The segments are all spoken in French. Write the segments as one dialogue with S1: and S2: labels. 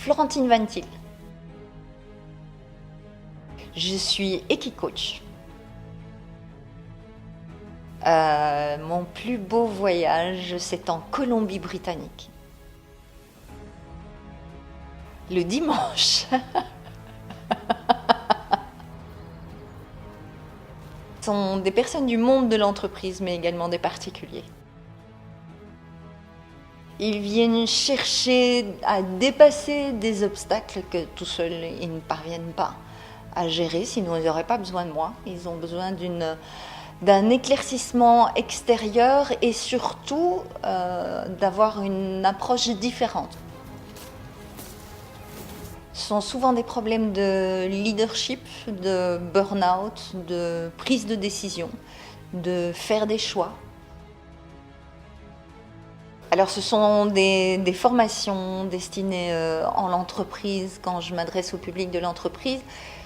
S1: Florentine Vantil. Je suis équicoach. Mon plus beau voyage, c'est en Colombie-Britannique. Le dimanche. Ce sont des personnes du monde de l'entreprise, mais également des particuliers. Ils viennent chercher à dépasser des obstacles que tout seuls, ils ne parviennent pas à gérer, sinon ils n'auraient pas besoin de moi. Ils ont besoin d'un éclaircissement extérieur et surtout d'avoir une approche différente. Ce sont souvent des problèmes de leadership, de burn-out, de prise de décision, de faire des choix. Alors ce sont des formations destinées en l'entreprise, quand je m'adresse au public de l'entreprise.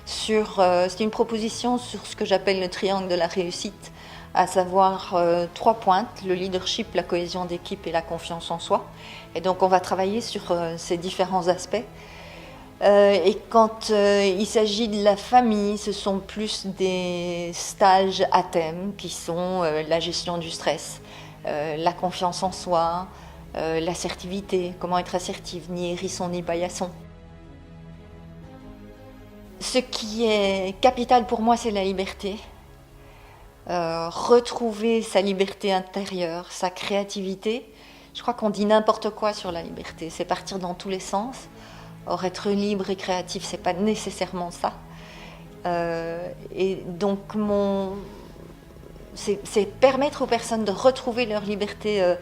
S1: C'est une proposition sur ce que j'appelle le triangle de la réussite, à savoir 3 pointes, le leadership, la cohésion d'équipe et la confiance en soi. Et donc on va travailler sur ces différents aspects. Et quand il s'agit de la famille, ce sont plus des stages à thème qui sont la gestion du stress, la confiance en soi, l'assertivité, comment être assertive, ni hérisson ni paillasson. Ce qui est capital pour moi, c'est la liberté. Retrouver sa liberté intérieure, sa créativité. Je crois qu'on dit n'importe quoi sur la liberté, c'est partir dans tous les sens. Or, être libre et créatif, c'est pas nécessairement ça. Et donc, c'est permettre aux personnes de retrouver leur liberté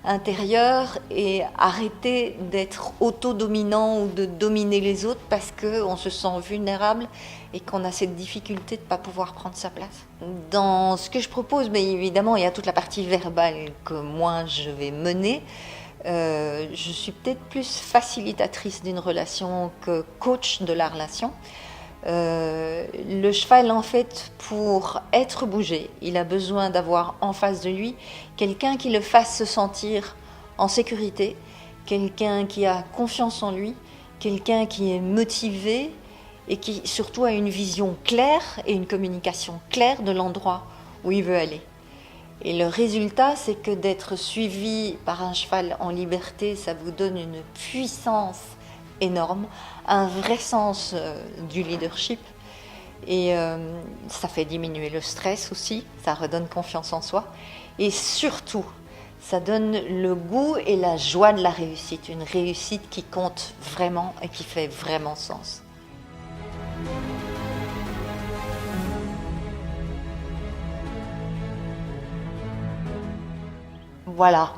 S1: intérieure et arrêter d'être auto-dominant ou de dominer les autres parce qu'on se sent vulnérable et qu'on a cette difficulté de ne pas pouvoir prendre sa place. Dans ce que je propose, mais évidemment, il y a toute la partie verbale que moi je vais mener. Je suis peut-être plus facilitatrice d'une relation que coach de la relation. Le cheval, en fait, pour être bougé, il a besoin d'avoir en face de lui quelqu'un qui le fasse se sentir en sécurité, quelqu'un qui a confiance en lui, quelqu'un qui est motivé et qui surtout a une vision claire et une communication claire de l'endroit où il veut aller. Et le résultat, c'est que d'être suivi par un cheval en liberté, ça vous donne une puissance énorme, un vrai sens du leadership. Et ça fait diminuer le stress aussi, ça redonne confiance en soi. Et surtout, ça donne le goût et la joie de la réussite. Une réussite qui compte vraiment et qui fait vraiment sens. Voilà.